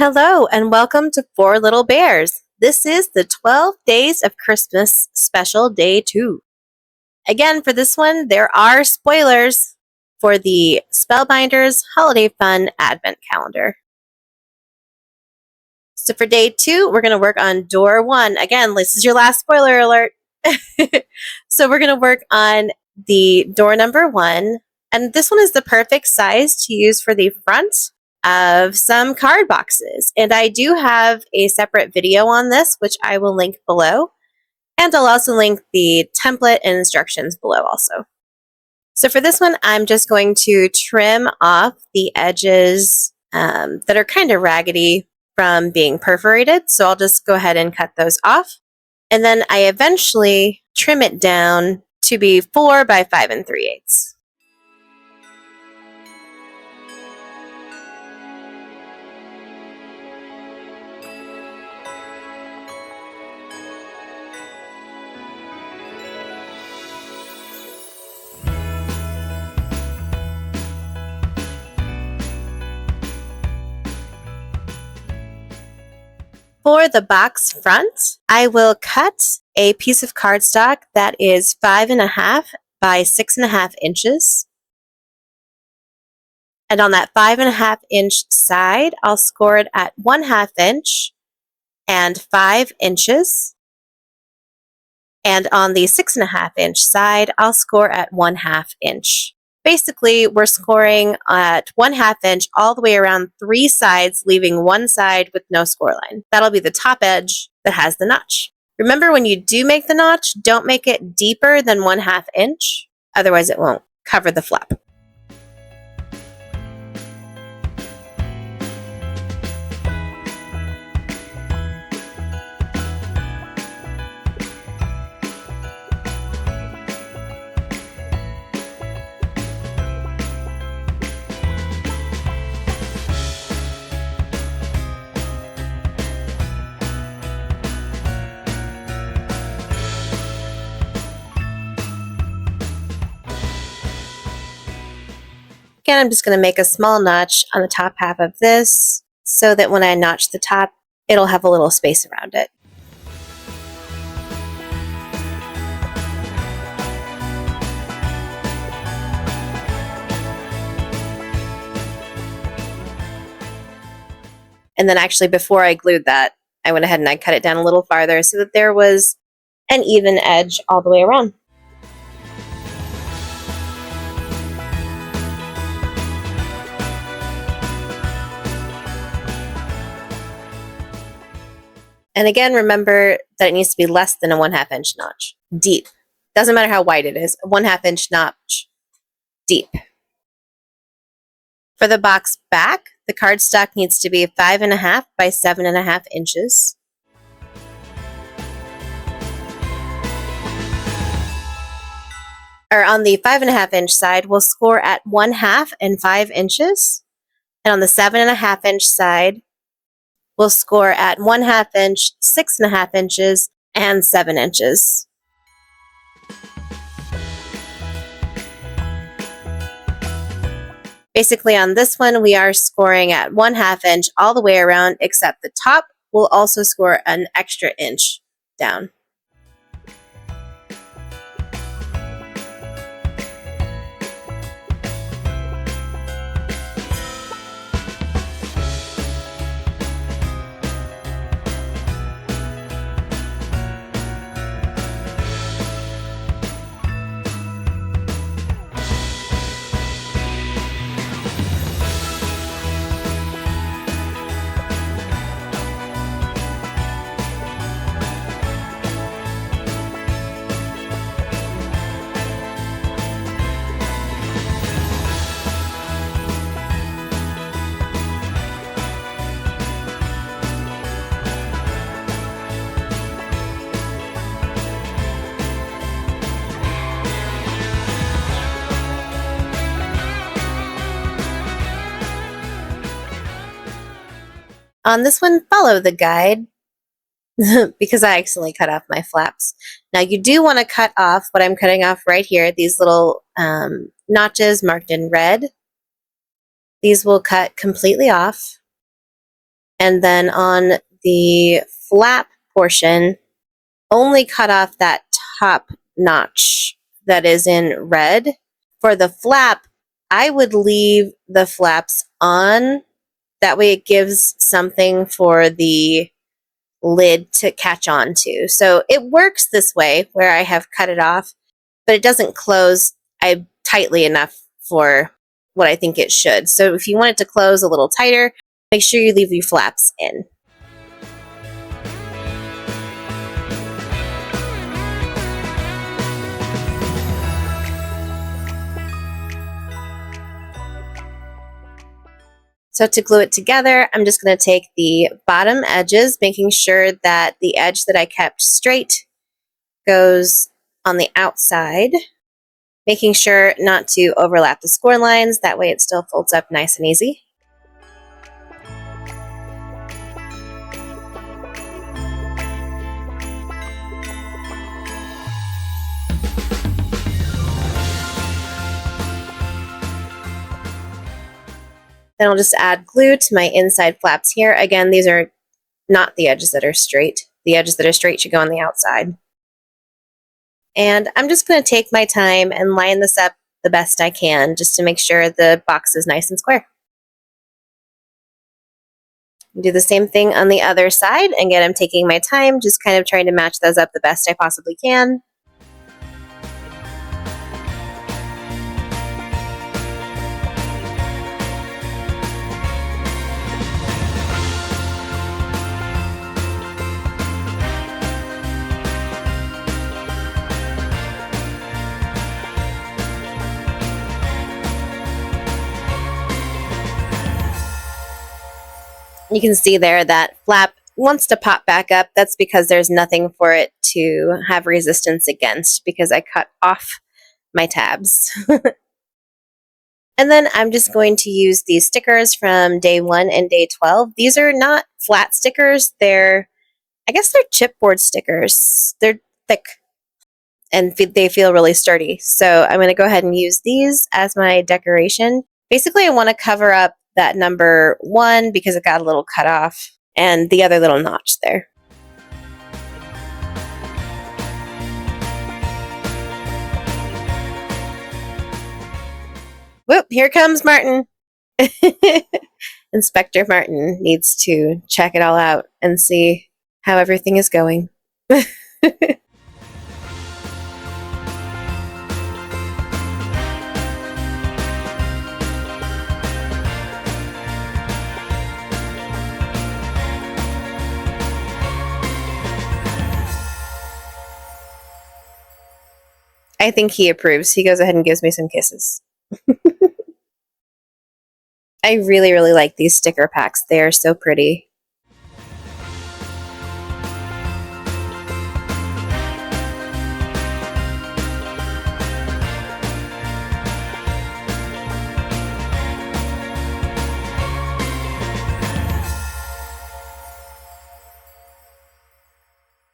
Hello and welcome to Four Little Bears. This is the 12 Days of Christmas special day 2. Again, for this one, there are spoilers for the Spellbinders Holiday Fun Advent Calendar. So for day 2, we're going to work on door 1. Again, this is your last spoiler alert. So we're going to work on the door number 1. And this one is the perfect size to use for the front of some card boxes. And I do have a separate video on this, which I will link below. And I'll also link the template and instructions below also. So for this one, I'm just going to trim off the edges that are kind of raggedy from being perforated. So I'll just go ahead and cut those off. And then I eventually trim it down to be 4 by 5 3/8. For the box front, I will cut a piece of cardstock that is 5.5 by 6.5 inches. And on that 5.5 inch side, I'll score it at 1/2 inch and 5 inches. And on the 6.5 inch side, I'll score at 1/2 inch. Basically, we're scoring at 1/2 inch all the way around 3 sides, leaving one side with no score line. That'll be the top edge that has the notch. Remember, when you do make the notch, don't make it deeper than 1/2 inch. Otherwise, it won't cover the flap. Again, I'm just going to make a small notch on the top half of this so that when I notch the top, it'll have a little space around it. And then actually, before I glued that, I went ahead and I cut it down a little farther so that there was an even edge all the way around. And again, remember that it needs to be less than a 1/2 inch notch. Deep. Doesn't matter how wide it is. A 1/2 inch notch. Deep. For the box back, the cardstock needs to be 5.5 by 7.5 inches. Or on the 5.5 inch side, we'll score at 1/2 and 5 inches. And on the 7.5 inch side, we'll score at 1/2 inch, 6.5 inches, and 7 inches. Basically, on this one, we are scoring at 1/2 inch all the way around, except the top will also score an extra inch down. On this one, follow the guide because I accidentally cut off my flaps. Now you do want to cut off what I'm cutting off right here, these little notches marked in red. These will cut completely off. And then on the flap portion, only cut off that top notch that is in red. For the flap, I would leave the flaps on. That way it gives something for the lid to catch on to. So it works this way where I have cut it off, but it doesn't close tightly enough for what I think it should. So if you want it to close a little tighter, make sure you leave your flaps in. So to glue it together, I'm just going to take the bottom edges, making sure that the edge that I kept straight goes on the outside, making sure not to overlap the score lines. That way it still folds up nice and easy. Then I'll just add glue to my inside flaps here. Again, these are not the edges that are straight. The edges that are straight should go on the outside. And I'm just going to take my time and line this up the best I can just to make sure the box is nice and square. Do the same thing on the other side. Again, I'm taking my time, just kind of trying to match those up the best I possibly can. You can see there that flap wants to pop back up. That's because there's nothing for it to have resistance against because I cut off my tabs. And then I'm just going to use these stickers from day 1 and day 12. These are not flat stickers. I guess they're chipboard stickers. They're thick and they feel really sturdy. So I'm going to go ahead and use these as my decoration. Basically, I want to cover up that number 1 because it got a little cut off and the other little notch there. Whoop, here comes Martin. Inspector Martin needs to check it all out and see how everything is going. I think he approves. He goes ahead and gives me some kisses. I really, really like these sticker packs. They are so pretty.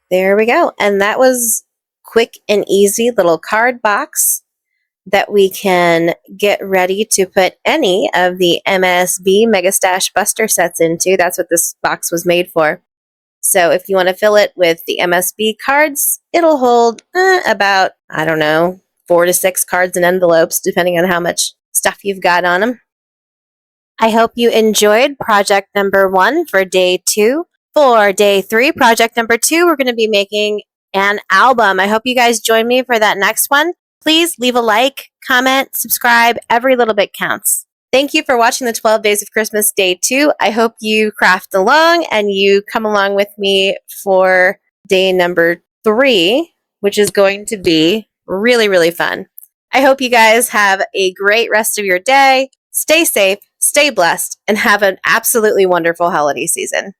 There we go. And that was quick and easy little card box that we can get ready to put any of the MSB Mega Stash Buster sets into. That's what this box was made for. So if you want to fill it with the MSB cards, it'll hold about, I don't know, 4 to 6 cards and envelopes, depending on how much stuff you've got on them. I hope you enjoyed project number 1 for day 2. For day 3, project number 2, we're going to be making an album. I hope you guys join me for that next one. Please leave a like, comment, subscribe. Every little bit counts. Thank you for watching the 12 Days of Christmas Day 2. I hope you craft along and you come along with me for day number 3, which is going to be really, really fun. I hope you guys have a great rest of your day. Stay safe, stay blessed, and have an absolutely wonderful holiday season.